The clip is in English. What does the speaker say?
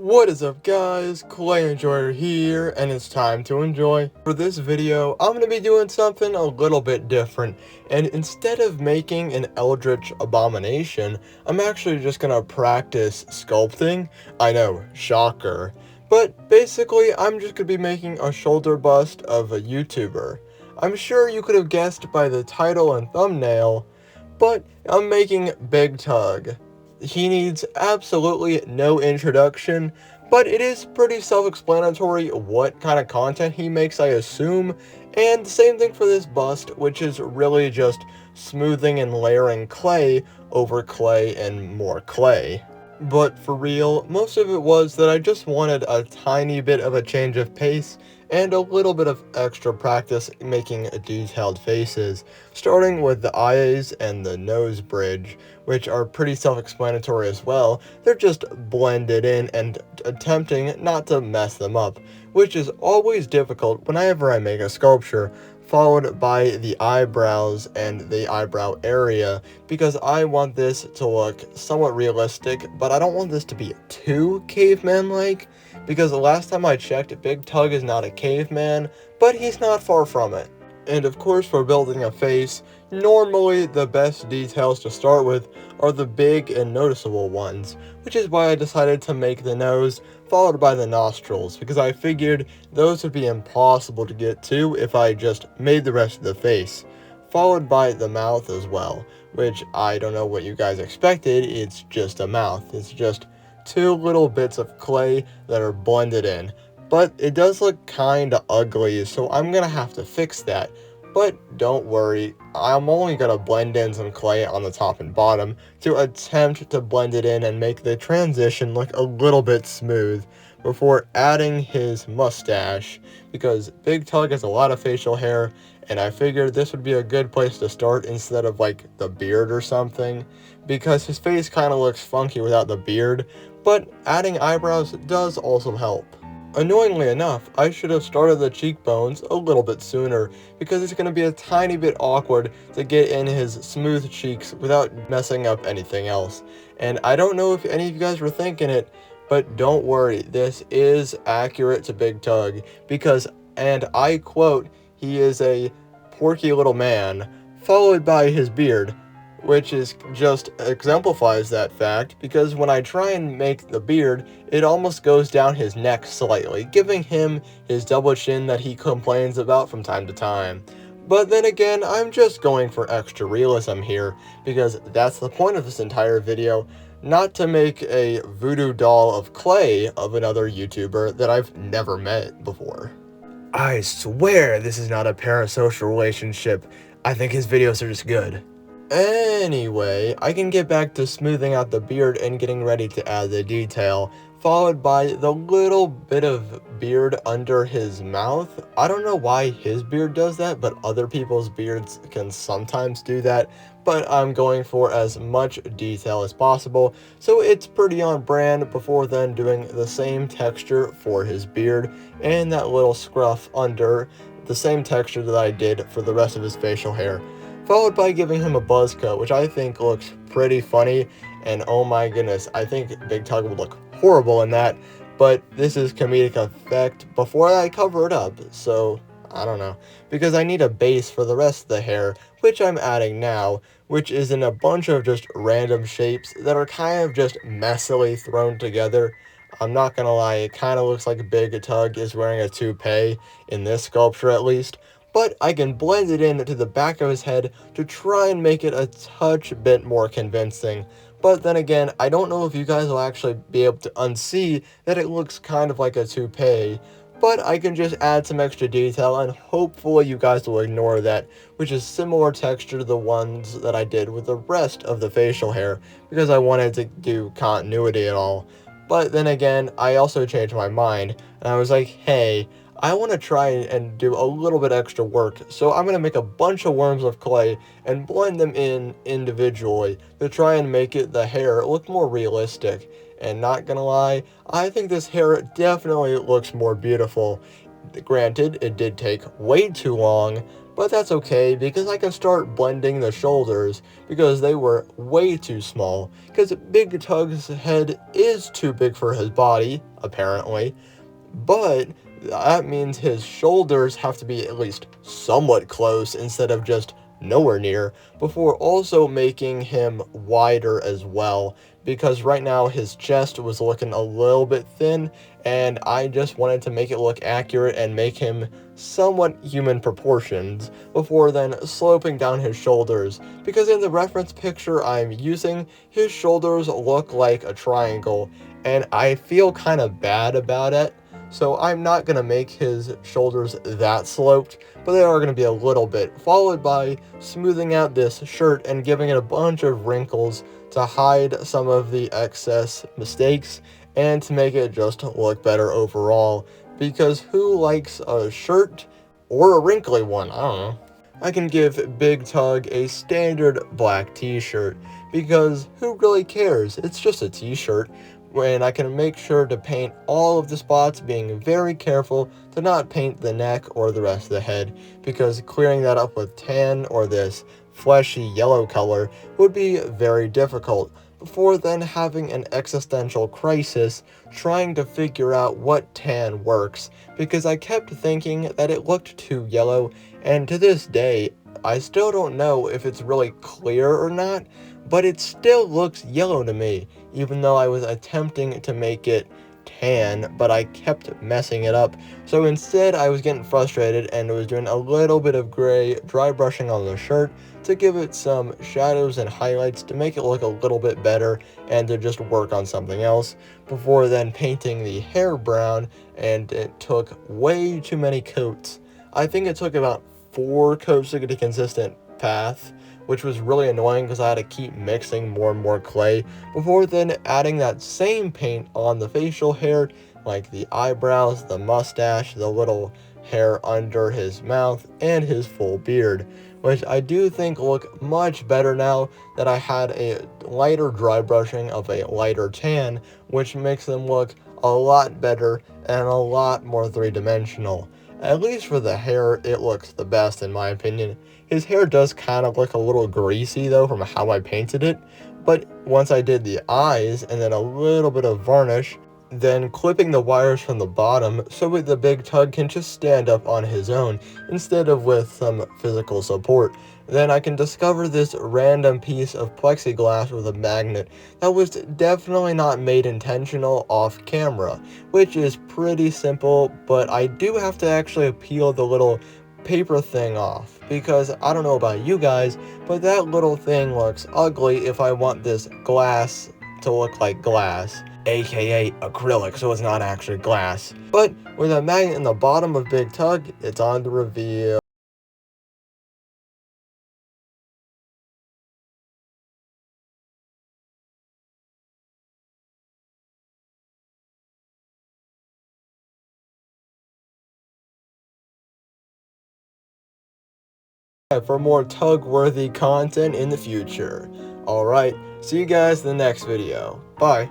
What is up guys, Clay Enjoyer here, and it's time to enjoy. For this video, I'm going to be doing something a little bit different, and instead of making an eldritch abomination, I'm actually just going to practice sculpting. I know, shocker. But basically, I'm just going to be making a shoulder bust of a YouTuber. I'm sure you could have guessed by the title and thumbnail, but I'm making Big Tugg. He needs absolutely no introduction, but it is pretty self-explanatory what kind of content he makes, I assume, and the same thing for this bust, which is really just smoothing and layering clay over clay and more clay. But for real, most of it was that I just wanted a tiny bit of a change of pace and a little bit of extra practice making detailed faces, starting with the eyes and the nose bridge, which are pretty self-explanatory as well. They're just blended in and attempting not to mess them up, which is always difficult whenever I make a sculpture, followed by the eyebrows and the eyebrow area, because I want this to look somewhat realistic, but I don't want this to be too caveman-like, because the last time I checked, Big Tugg is not a caveman, but he's not far from it. And of course, for building a face, normally the best details to start with are the big and noticeable ones, which is why I decided to make the nose, followed by the nostrils, because I figured those would be impossible to get to if I just made the rest of the face, followed by the mouth as well, which I don't know what you guys expected. It's just a mouth. It's just two little bits of clay that are blended in. But it does look kinda ugly, so I'm gonna have to fix that. But don't worry, I'm only gonna blend in some clay on the top and bottom to attempt to blend it in and make the transition look a little bit smooth before adding his mustache, because Big Tugg has a lot of facial hair, and I figured this would be a good place to start instead of like the beard or something, because his face kinda looks funky without the beard, but adding eyebrows does also help. Annoyingly enough, I should have started the cheekbones a little bit sooner, because it's going to be a tiny bit awkward to get in his smooth cheeks without messing up anything else. And I don't know if any of you guys were thinking it, but don't worry, this is accurate to Big Tugg, because, and I quote, he is a porky little man, followed by his beard, which is just exemplifies that fact, because when I try and make the beard, it almost goes down his neck slightly, giving him his double chin that he complains about from time to time. But then again, I'm just going for extra realism here, because that's the point of this entire video, not to make a voodoo doll of clay of another YouTuber that I've never met before. I swear this is not a parasocial relationship. I think his videos are just good. Anyway, I can get back to smoothing out the beard and getting ready to add the detail, followed by the little bit of beard under his mouth. I don't know why his beard does that, but other people's beards can sometimes do that, but I'm going for as much detail as possible, so it's pretty on brand, before then doing the same texture for his beard and that little scruff under, the same texture that I did for the rest of his facial hair, followed by giving him a buzz cut, which I think looks pretty funny, and oh my goodness, I think Big Tugg would look horrible in that, but this is comedic effect before I cover it up, so I don't know, because I need a base for the rest of the hair, which I'm adding now, which is in a bunch of just random shapes that are kind of just messily thrown together. I'm not gonna lie, it kind of looks like Big Tugg is wearing a toupee, in this sculpture at least, but I can blend it in to the back of his head to try and make it a touch bit more convincing. But then again, I don't know if you guys will actually be able to unsee that it looks kind of like a toupee, but I can just add some extra detail and hopefully you guys will ignore that, which is similar texture to the ones that I did with the rest of the facial hair, because I wanted to do continuity at all. But then again, I also changed my mind, and I was like, hey, I want to try and do a little bit extra work, so I'm going to make a bunch of worms of clay and blend them in individually to try and make the hair look more realistic. And not gonna lie, I think this hair definitely looks more beautiful Granted, it did take way too long, but that's okay because I can start blending the shoulders because they were way too small. Because Big Tugg's head is too big for his body, apparently, but that means his shoulders have to be at least somewhat close instead of just nowhere near, before also making him wider as well, because right now his chest was looking a little bit thin, and I just wanted to make it look accurate and make him somewhat human proportions before then sloping down his shoulders, because in the reference picture I'm using, his shoulders look like a triangle, and I feel kind of bad about it. So I'm not going to make his shoulders that sloped, but they are going to be a little bit, followed by smoothing out this shirt and giving it a bunch of wrinkles to hide some of the excess mistakes and to make it just look better overall, because who likes a shirt or a wrinkly one? I don't know. I can give Big Tugg a standard black t-shirt, because who really cares? It's just a t-shirt. When I can make sure to paint all of the spots, being very careful to not paint the neck or the rest of the head, because clearing that up with tan or this fleshy yellow color would be very difficult, before then having an existential crisis trying to figure out what tan works, because I kept thinking that it looked too yellow, and to this day I still don't know if it's really clear or not, but it still looks yellow to me, even though I was attempting to make it tan, but I kept messing it up. So instead I was getting frustrated and was doing a little bit of gray dry brushing on the shirt to give it some shadows and highlights to make it look a little bit better and to just work on something else, before then painting the hair brown, and it took way too many coats. I think it took about 4 coats to get a consistent path, which was really annoying because I had to keep mixing more and more clay before then adding that same paint on the facial hair, like the eyebrows, the mustache, the little hair under his mouth, and his full beard, which I do think look much better now that I had a lighter dry brushing of a lighter tan, which makes them look a lot better and a lot more three-dimensional. At least for the hair, it looks the best in my opinion. His hair does kind of look a little greasy though from how I painted it, but once I did the eyes and then a little bit of varnish, then clipping the wires from the bottom so that the Big Tugg can just stand up on his own instead of with some physical support, then I can discover this random piece of plexiglass with a magnet that was definitely not made intentional off camera, which is pretty simple, but I do have to actually peel the little paper thing off, because I don't know about you guys, but that little thing looks ugly if I want this glass to look like glass, aka acrylic, so it's not actually glass. But with a magnet in the bottom of Big Tugg, it's on to reveal. For more Tugg-worthy content in the future. Alright, see you guys in the next video. Bye.